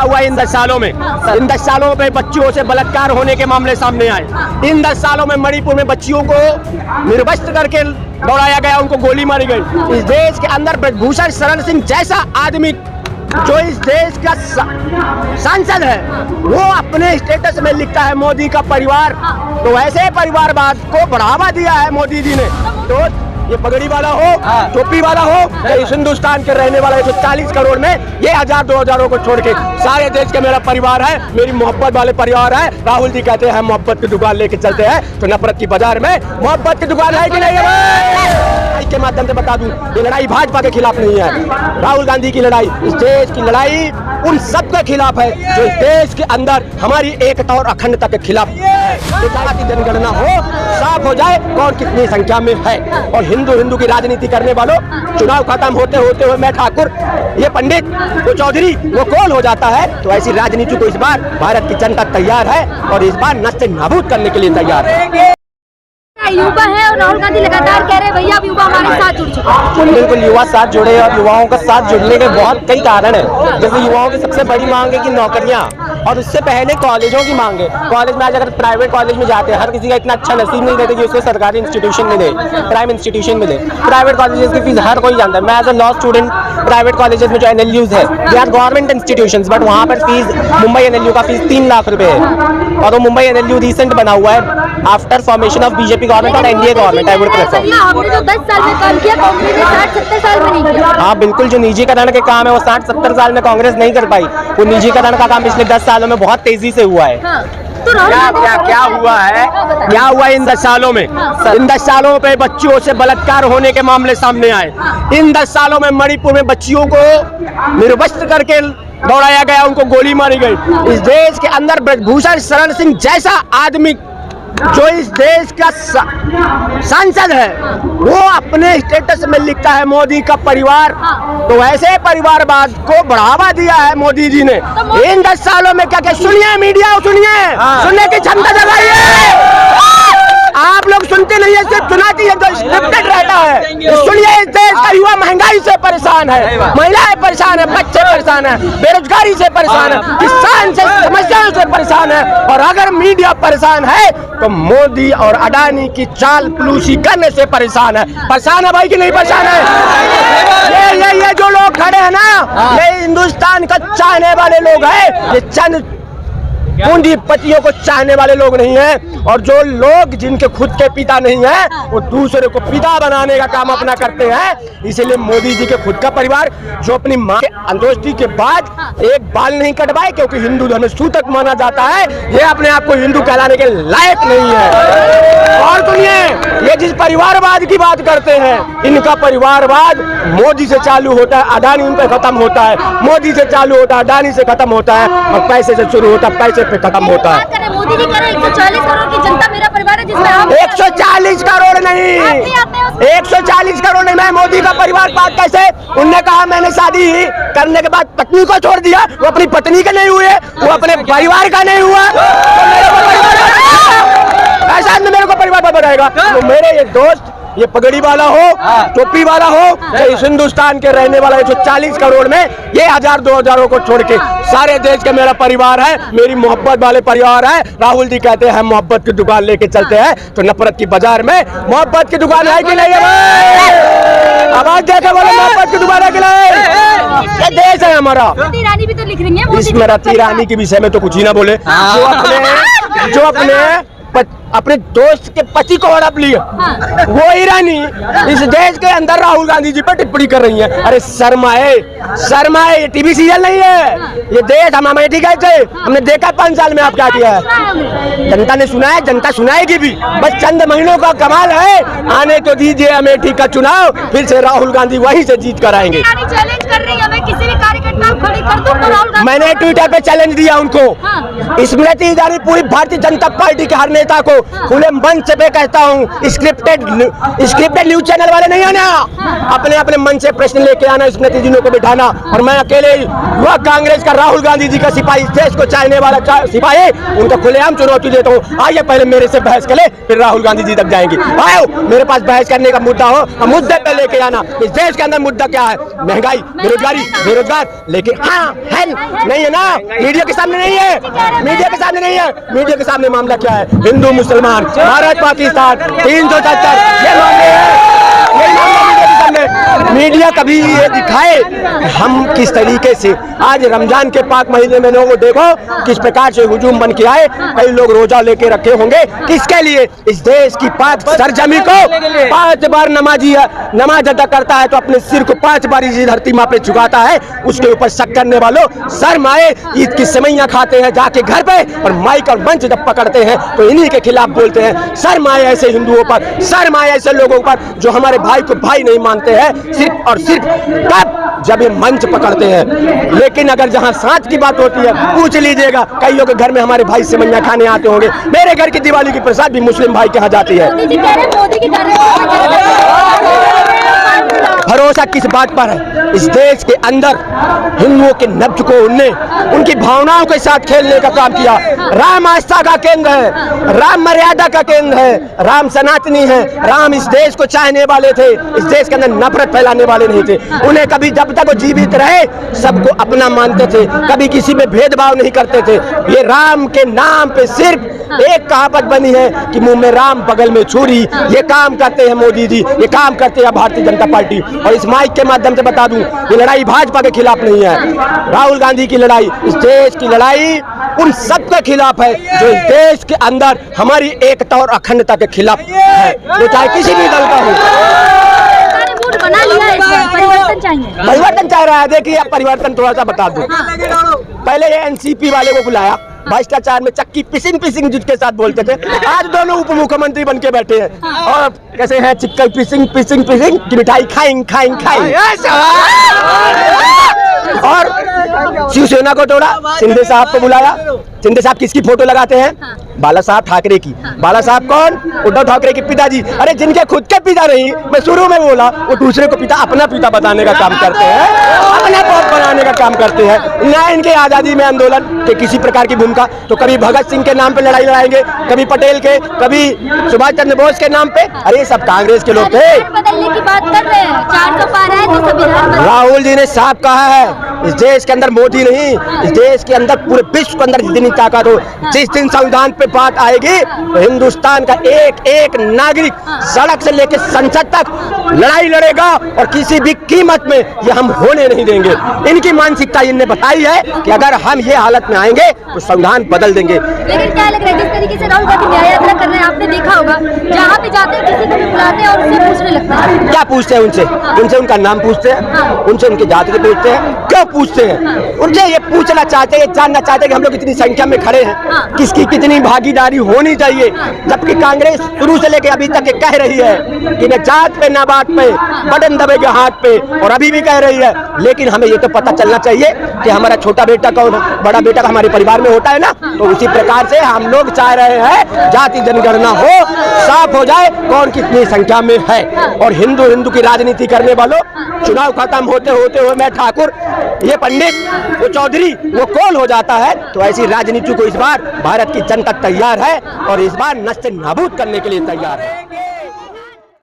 हुआ इन 10 सालों में? इन 10 सालों में बच्चियों से बलात्कार होने के मामले सामने आए। इन 10 सालों में मणिपुर में बच्चियों को निर्वस्त्र करके दौड़ाया गया, उनको गोली मारी गई। इस देश के अंदर ब्रजभूषण शरण सिंह जैसा आदमी जो इस देश का सांसद है, वो अपने स्टेटस में लिखता है मोदी का परिवार, तो ऐसे परिवारवाद को बढ़ावा दिया है मोदी जी ने। तो ये पगड़ी वाला हो, टोपी वाला हो, या इस हिंदुस्तान के रहने वाला 140 करोड़ में ये 1000-2000 को छोड़ के सारे देश के मेरा परिवार है, मेरी मोहब्बत वाले परिवार है। राहुल जी कहते हैं मोहब्बत की दुकान लेके चलते हैं, तो नफरत की बाजार में मोहब्बत की दुकान है कि नहीं है? के माध्यम से बता दूं, ये लड़ाई भाजपा के खिलाफ नहीं है। राहुल गांधी की लड़ाई, इस देश की लड़ाई उन सब के खिलाफ है जो इस देश के अंदर हमारी एकता और अखंडता के खिलाफ है। की जनगणना हो, साफ हो जाए कौन कितनी संख्या में है। और हिंदू की राजनीति करने वालों, चुनाव खत्म होते हुए मैं ठाकुर, ये पंडित, वो चौधरी, वो कौन हो जाता है। तो ऐसी राजनीति को इस बार भारत की जनता तैयार है और इस बार नष्ट नाबूद करने के लिए तैयार है। युवा है और राहुल गांधी लगातार कह रहे हैं भैया अब युवा हमारे साथ जुड़ चुके हैं। बिल्कुल, युवा साथ जुड़े और युवाओं का साथ जुड़ने के बहुत कई कारण है। जैसे युवाओं की सबसे बड़ी मांग है कि नौकरियां, और उससे पहले कॉलेजों की मांग है। कॉलेज में आज अगर प्राइवेट कॉलेज में जाते हैं, हर किसी का इतना अच्छा नसीब नहीं रहता कि उसको सरकारी इंस्टीट्यूशन में दे, प्राइम इंस्टीट्यूशन में दे। प्राइवेट कॉलेजेस की फीस हर कोई जानता है। मैं as a law student private colleges में जो NLUs है, they are government institutions, but वहाँ पर फीस, मुंबई NLU का फीस 3 लाख रुपए है। और वो मुंबई NLU रिसेंट बना हुआ है after formation of BJP government और NDA government. I would prefer. आपने जो 10 साल में काम किया, कांग्रेस ने 60-70 साल में नहीं किया। हाँ बिल्कुल, जो निजीकरण के काम है वो 60-70 साल में कांग्रेस नहीं कर पाई। वो निजीकरण का काम पिछले 10 सालों में बहुत तेजी से हुआ है। तो क्या हुआ है? क्या हुआ इन 10 सालों में? इन 10 सालों में बच्चियों से बलात्कार होने के मामले सामने आए। इन 10 सालों में मणिपुर में बच्चियों को निर्वस्त्र करके दौड़ाया गया, उनको गोली मारी गई। इस देश के अंदर ब्रजभूषण शरण सिंह जैसा आदमी जो इस देश का सांसद है, वो अपने स्टेटस में लिखता है मोदी का परिवार, तो ऐसे परिवारवाद को बढ़ावा दिया है मोदी जी ने। इन 10 सालों में क्या क्या सुनिए, मीडिया सुनिए, सुनने की क्षमता जगाइए। आप लोग सुनते नहीं है, सिर्फ सुनाती है, जो स्क्रिप्टेड रहता है। सुनिए, इस देश का युवा महंगाई से परेशान है, महिलाएं परेशान है, बच्चे परेशान है, बेरोजगारी से परेशान है, किसान से समस्याओं से परेशान है। और अगर मीडिया परेशान है तो मोदी और अडानी की चाल पलूसी करने से परेशान है। परेशान है भाई कि नहीं परेशान है? ये जो लोग खड़े हैं ना, ये हिंदुस्तान का चाहने वाले लोग हैं। ये चंद पूंजीपतियों को चाहने वाले लोग नहीं हैं। और जो लोग जिनके खुद के पिता नहीं हैं, वो दूसरे को पिता बनाने का काम अपना करते हैं। इसलिए मोदी जी के खुद का परिवार जो अपनी मां के अंत्येष्टि के बाद एक बाल नहीं कटवाए, क्योंकि हिंदू धर्म सूतक माना जाता है, ये अपने आप को हिंदू कहलाने के लायक नहीं है। और सुनिए, ये जिस परिवारवाद की बात करते हैं, इनका परिवारवाद मोदी से चालू होता है, अडानी उन पे खत्म होता है। मोदी से चालू होता है, अडानी से खत्म होता है, और पैसे से शुरू होता है, पैसे पे खत्म होता है। मोदी जी कह रहे हैं 140 करोड़ की जनता मेरा परिवार है, जिसमें आप 140 करोड़ नहीं, 140 करोड़ नहीं। मैं मोदी का परिवार बात कैसे? उनने कहा मैंने शादी करने के बाद पत्नी को छोड़ दिया, वो अपनी पत्नी के नहीं हुए, वो अपने परिवार का नहीं हुआ, ऐसा मेरे को परिवार बताएगा। तो मेरे ये दोस्त, ये पगड़ी वाला हो, टोपी वाला हो, या इस हिंदुस्तान के रहने वाला 140 करोड़ में ये 1000-2000 को छोड़ के सारे देश का मेरा परिवार है, मेरी मोहब्बत वाले परिवार है। राहुल जी कहते हैं मोहब्बत की दुकान लेके चलते हैं, तो नफरत की बाजार में मोहब्बत की दुकान है कि नहीं है? आवाज देके बोलो, मोहब्बत की दुकान है कि नहीं? ये देश है हमारा। रानी भी तो लिख रही है इसमें रति रानी के विषय में तो कुछ ही ना बोले। जो अपने दोस्त के पति को हड़प लिया, वो ईरानी इस देश के अंदर राहुल गांधी जी पर टिप्पणी कर रही है। अरे शर्माए, ये टीवी सीरियल नहीं है, ये देश। हम अमेठी गए थे, हमने देखा 5 साल में आप क्या किया है। जनता ने सुना है, जनता सुनाएगी भी। बस चंद महीनों का कमाल है, आने तो दीजिए अमेठी का चुनाव, फिर से राहुल गांधी वहीं से जीत कर आएंगे। चैलेंज कर रही है, मैं किसी भी कार्यकर्ता को खड़ी कर दूं तो राहुल गांधी। मैंने ट्विटर पे चैलेंज दिया उनको, स्मृति ईरानी पूरी भारतीय जनता पार्टी के हर नेता को, खुले मंच पे कहता हूँ, स्क्रिप्टेड न्यूज चैनल वाले नहीं आना, अपने अपने मन से प्रश्न लेके आना, इस नतीजों को बिठाना। और मैं अकेले वह कांग्रेस का राहुल गांधी जी का सिपाही, देश को चाहने वाला सिपाही, उनका खुलेआम चुनौती देता हूँ। आइए पहले मेरे से बहस करें, फिर राहुल गांधी जी तक जाएंगे। आओ मेरे पास बहस करने का मुद्दा हो, मुद्दे पे लेके आना। इस देश के अंदर मुद्दा क्या है? महंगाई, बेरोजगारी, बेरोजगार। लेकिन हाँ है नहीं है ना, मीडिया के सामने नहीं है, मीडिया के सामने नहीं है। मीडिया के सामने मामला क्या है? हिंदू मुसलमान, भारत पाकिस्तान, 370 ये मामले हैं। यही मामला मीडिया के सामने। मीडिया कभी ये दिखाए हम किस तरीके से आज रमजान के पाक महीने में लोगों को देखो किस प्रकार से हुजूम बन के आए। कई लोग रोजा लेके रखे होंगे, किसके लिए? इस देश की पाक सरजमी को 5 बार नमाज अदा करता है तो अपने सिर को 5 बार इसी धरती माँ पे झुकाता है। उसके ऊपर शक करने वालों, शर्म आए। ईद की सेवइयां खाते हैं जाके घर पे, और माइक और मंच जब पकड़ते हैं तो इन्हीं के खिलाफ बोलते हैं। शर्म आए ऐसे हिंदुओं पर, शर्म आए ऐसे लोगों पर जो हमारे भाई को भाई नहीं मानते हैं, सिर्फ और सिर्फ तब जब ये मंच पकड़ते हैं। लेकिन अगर जहां सांच की बात होती है, पूछ लीजिएगा कई लोग के घर में हमारे भाई सेवइयां खाने आते होंगे। मेरे घर की दिवाली की प्रसाद भी मुस्लिम भाई के यहाँ जाती है। भरोसा किस बात पर है? इस देश के अंदर हिंदुओं के नब्ज को उनने उनकी भावनाओं के साथ खेलने का काम किया। राम आस्था का केंद्र है, राम मर्यादा का केंद्र है, राम सनातनी है, राम इस देश को चाहने वाले थे, इस देश के अंदर नफरत फैलाने वाले नहीं थे। उन्हें कभी जब तक वो जीवित रहे सबको अपना मानते थे, कभी किसी में भेदभाव नहीं करते थे। ये राम के नाम पे सिर्फ एक कहावत बनी है कि मुंह में राम बगल में छुरी। ये काम करते हैं मोदी जी, ये काम करते हैं भारतीय जनता पार्टी। और इस माइक के माध्यम से बता दूं, ये लड़ाई भाजपा के खिलाफ नहीं है, राहुल गांधी की लड़ाई, इस देश की लड़ाई उन सबके खिलाफ है जो इस देश के अंदर हमारी एकता और अखंडता के खिलाफ है, वो चाहे किसी भी दल का हो। बना लिया है, परिवर्तन चाहिए, परिवर्तन चाह रहा है। देखिए अब परिवर्तन थोड़ा सा बता दूं। पहले ये एनसीपी वाले को बुलाया, भ्रष्टाचार में चक्की पिसिंग जिसके साथ बोलते थे, आज दोनों उप मुख्यमंत्री बन के बैठे हैं और कैसे हैं चिक्कर पिसिंग की मिठाई खाएं। और शिवसेना को तोड़ा, शिंदे साहब को बुलाया। शिंदे साहब किसकी फोटो लगाते हैं? बाला साहब ठाकरे की। बाला साहब कौन? उद्धव ठाकरे के पिताजी। अरे जिनके खुद के पिता नहीं, मैं शुरू में बोला, वो दूसरे को पिता अपना पिता बताने का काम करते हैं, अपना पौध बनाने का काम करते हैं। ना इनके आजादी में आंदोलन के किसी प्रकार की भूमिका, तो कभी भगत सिंह के नाम पे लड़ाई लड़ाएंगे, कभी पटेल के, कभी सुभाष चंद्र बोस के नाम पे। अरे सब कांग्रेस के लोग थे। बदलने की बात कर रहे हैं, 400 पार है तो संविधान। राहुल जी ने साफ कहा है, इस देश के अंदर मोदी नहीं, इस देश के अंदर पूरे विश्व के अंदर जितनी ताकत हो, जिस दिन संविधान पे बात आएगी तो हिंदुस्तान का एक एक नागरिक सड़क से लेकर संसद तक लड़ाई लड़ेगा और किसी भी कीमत में ये हम होने नहीं देंगे। इनकी मानसिकता इनने बताई है कि अगर हम ये हालत में आएंगे तो संविधान बदल देंगे। लेकिन क्या लग रहा है जिस तरीके से राहुल गांधी न्याय यात्रा कर रहे हैं, आपने देखा होगा जहाँ पे जाते हैं किसी को भी बुलाते हैं और उससे पूछने लगता है। क्या पूछते हैं उनसे? उनसे उनका नाम पूछते हैं, उनसे उनकी जाति को पूछते हैं। क्यों पूछते हैं? उनसे ये पूछना चाहते हैं, जानना चाहते हैं कि हम लोग इतनी संख्या में खड़े हैं, किसकी कितनी भागीदारी होनी चाहिए। जबकि कांग्रेस शुरू से लेकर अभी तक ये कह रही है कि न जात पे न बात पे, बटन दबेगे हाथ पे, और अभी भी कह रही है। लेकिन हमें ये तो पता चलना चाहिए कि हमारा छोटा बेटा कौन है, बड़ा बेटा हमारे परिवार में होता है ना। तो उसी प्रकार से हम लोग चाह रहे हैं जाति जनगणना हो, साफ हो जाए कौन कितनी संख्या में है। और हिंदू की राजनीति करने वालों, चुनाव खत्म होते हुए मैं ठाकुर, ये पंडित, वो चौधरी, वो कौन हो जाता है। तो ऐसी राजनीति को इस बार भारत की जनता तैयार है और इस बार नष्ट नाबूद करने के लिए तैयार है।